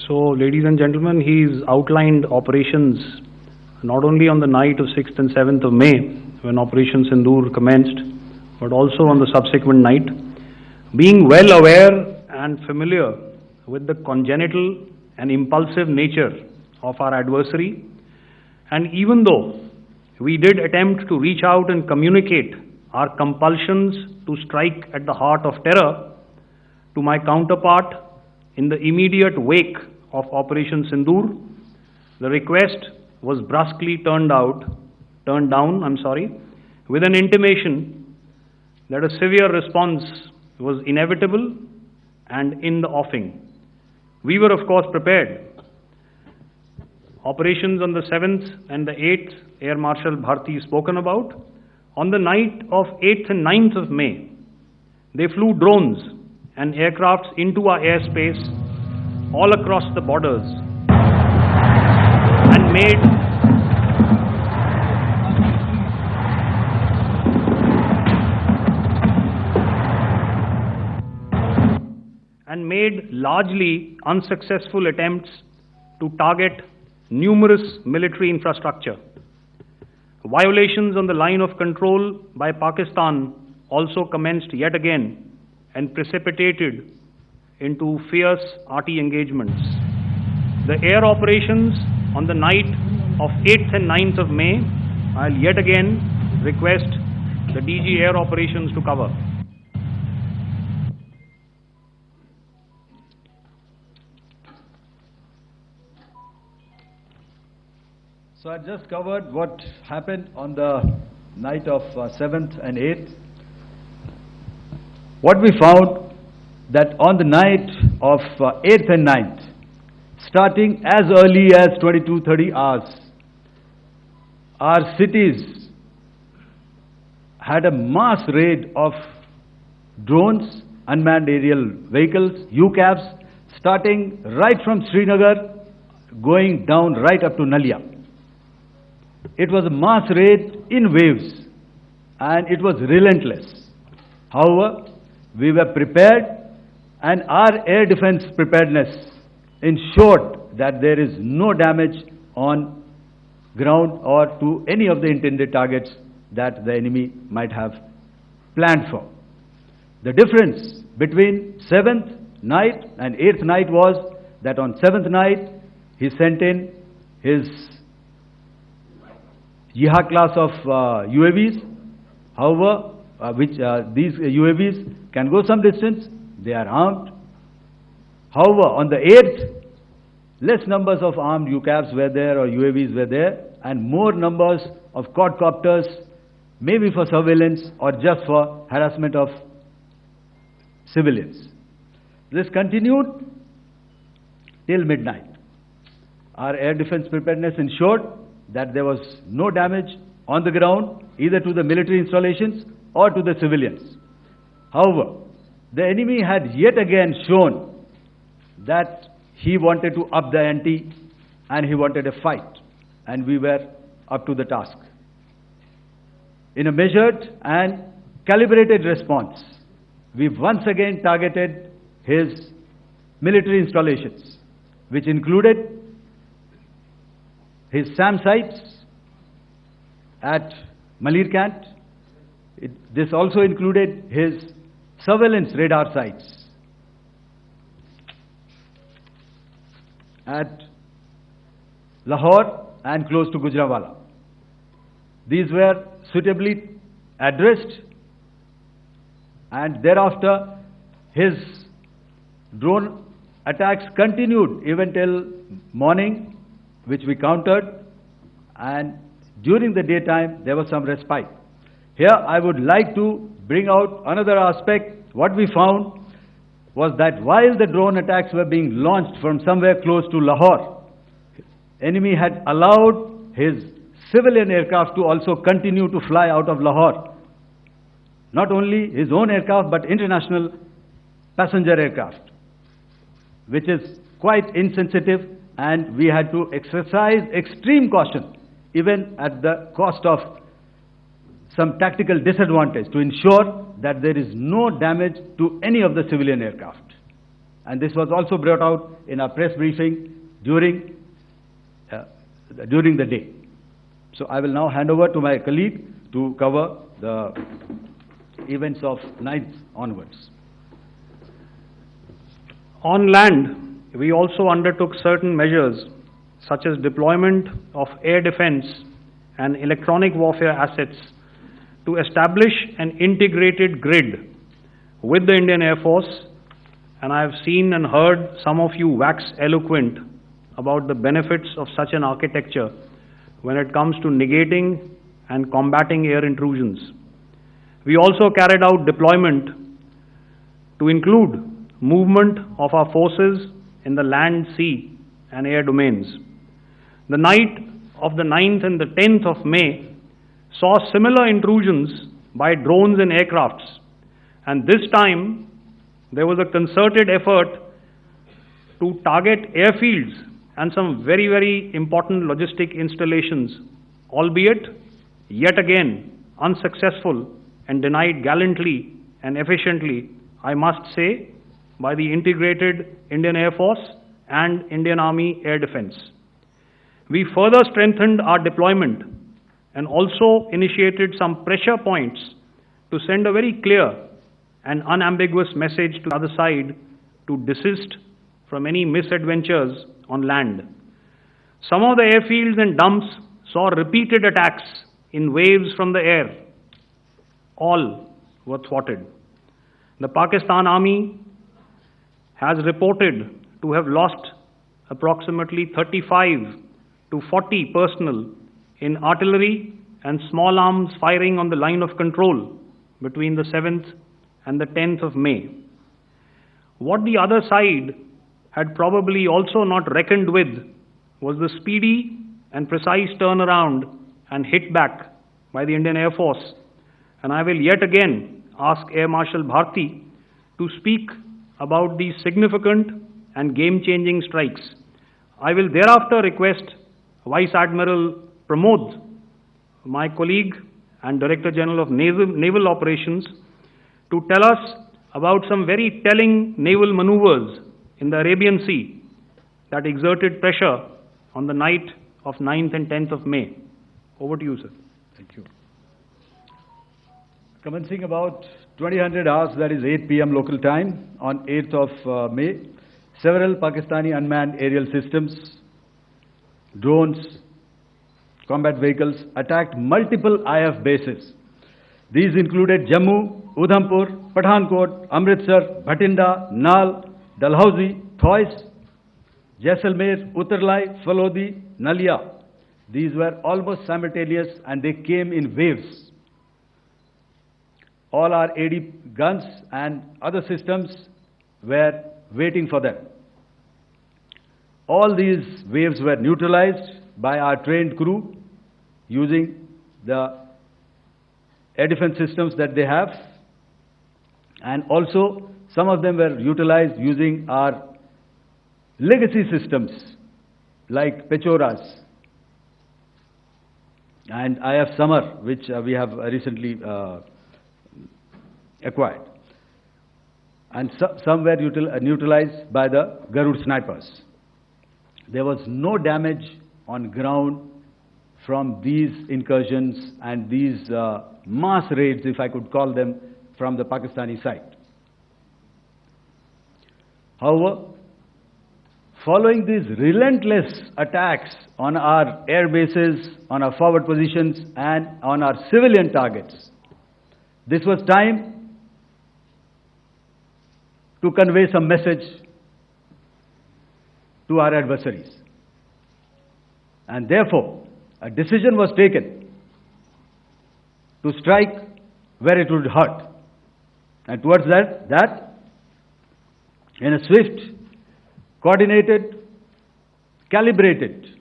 So, ladies and gentlemen, he's outlined operations not only on the night of 6th and 7th of May, when Operation Sindoor commenced, but also on the subsequent night. Being well aware and familiar with the congenital and impulsive nature of our adversary, and even though we did attempt to reach out and communicate our compulsions to strike at the heart of terror to my counterpart in the immediate wake of Operation Sindoor, the request was brusquely turned down, with an intimation that a severe response was inevitable and in the offing. We were, of course, prepared. Operations on the 7th and the 8th, Air Marshal Bharti spoken about. On the night of 8th and 9th of May, they flew drones and aircrafts into our airspace all across the borders and made largely unsuccessful attempts to target numerous military infrastructure. Violations on the line of control by Pakistan also commenced yet again and precipitated into fierce arty engagements. The air operations on the night of 8th and 9th of May, I'll yet again request the DG Air Operations to cover. So I just covered what happened on the night of 7th and 8th. What we found that on the night of 8th and 9th, starting as early as 22:30 hours, our cities had a mass raid of drones, unmanned aerial vehicles, UCAVs, starting right from Srinagar, going down right up to Nalia. It was a mass raid in waves, and it was relentless. However, we were prepared, and our air defense preparedness ensured that there is no damage on ground or to any of the intended targets that the enemy might have planned for. The difference between 7th night and 8th night was that on 7th night, he sent in his Yeha class of UAVs, however, these UAVs can go some distance, they are armed. However, on the 8th, less numbers of armed UCAVs were there or UAVs were there, and more numbers of quadcopters, maybe for surveillance or just for harassment of civilians. This continued till midnight. Our air defense preparedness ensured that there was no damage on the ground, either to the military installations or to the civilians. However, the enemy had yet again shown that he wanted to up the ante and he wanted a fight, and we were up to the task. In a measured and calibrated response, we once again targeted his military installations, which included his SAM sites at Malirkant. This also included his surveillance radar sites at Lahore and close to Gujranwala. These were suitably addressed, and thereafter his drone attacks continued even till morning, which we countered, and during the daytime there was some respite. Here I would like to bring out another aspect. What we found was that while the drone attacks were being launched from somewhere close to Lahore, enemy had allowed his civilian aircraft to also continue to fly out of Lahore. Not only his own aircraft, but international passenger aircraft, which is quite insensitive, and we had to exercise extreme caution, even at the cost of some tactical disadvantage, to ensure that there is no damage to any of the civilian aircraft. and this was also brought out in our press briefing during the day. So I will now hand over to my colleague to cover the events of 9th onwards. On land, we also undertook certain measures such as deployment of air defense and electronic warfare assets to establish an integrated grid with the Indian Air Force, and I have seen and heard some of you wax eloquent about the benefits of such an architecture when it comes to negating and combating air intrusions. We also carried out deployment to include movement of our forces in the land, sea and air domains. The night of the 9th and the 10th of May saw similar intrusions by drones and aircrafts, and this time there was a concerted effort to target airfields and some very, very important logistic installations, albeit yet again unsuccessful and denied gallantly and efficiently, I must say, by the integrated Indian Air Force and Indian Army Air Defense. We further strengthened our deployment and also initiated some pressure points to send a very clear and unambiguous message to the other side to desist from any misadventures on land. Some of the airfields and dumps saw repeated attacks in waves from the air. All were thwarted. The Pakistan Army has reported to have lost approximately 35 to 40 personnel in artillery and small arms firing on the line of control between the 7th and the 10th of May. What the other side had probably also not reckoned with was the speedy and precise turnaround and hit back by the Indian Air Force, and I will yet again ask Air Marshal Bharti to speak about these significant and game-changing strikes. I will thereafter request Vice Admiral Pramod, my colleague and Director General of Naval Operations, to tell us about some very telling naval maneuvers in the Arabian Sea that exerted pressure on the night of 9th and 10th of May. Over to you, sir. Thank you. Commencing about 2000 hours, that is 8 p.m. local time, on 8th of May, several Pakistani unmanned aerial systems, drones, combat vehicles attacked multiple IF bases. These included Jammu, Udhampur, Pathankot, Amritsar, Bhatinda, Nal, Dalhousie, Thois, Jaisalmer, Uttarlai, Falodi, Nalia. These were almost simultaneous and they came in waves. All our AD guns and other systems were waiting for them. All these waves were neutralized by our trained crew using the air defense systems that they have, and also some of them were utilized using our legacy systems like Pechoras and IF Summer, which we have recently acquired. And some were neutralized by the Garud snipers. There was no damage on ground from these incursions and these mass raids, if I could call them, from the Pakistani side. However, following these relentless attacks on our air bases, on our forward positions, and on our civilian targets, this was time to convey some message to our adversaries. And therefore, a decision was taken to strike where it would hurt. And towards that, in a swift, coordinated, calibrated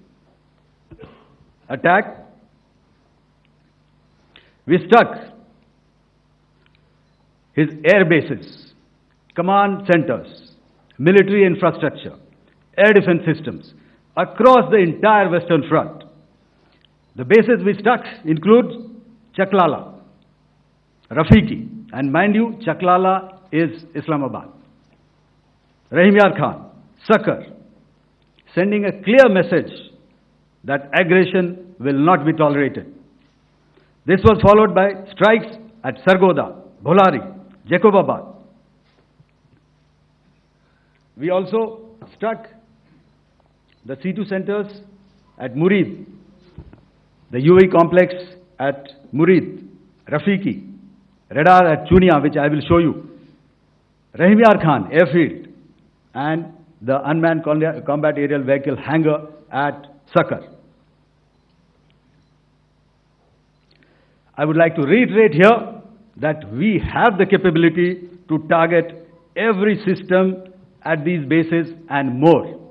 attack, we struck his air bases, command centers, military infrastructure, air defense systems across the entire Western Front. The bases we struck include Chaklala, Rafiki, and mind you, Chaklala is Islamabad. Rahim Yar Khan, Sakar, sending a clear message that aggression will not be tolerated. This was followed by strikes at Sargoda, Bholari, Jacobabad. We also struck the C2 centers at Murid, the UAE complex at Murid, Rafiki, radar at Chunia, which I will show you, Rahim Yar Khan airfield, and the unmanned combat aerial vehicle hangar at Sakar. I would like to reiterate here that we have the capability to target every system at these bases and more.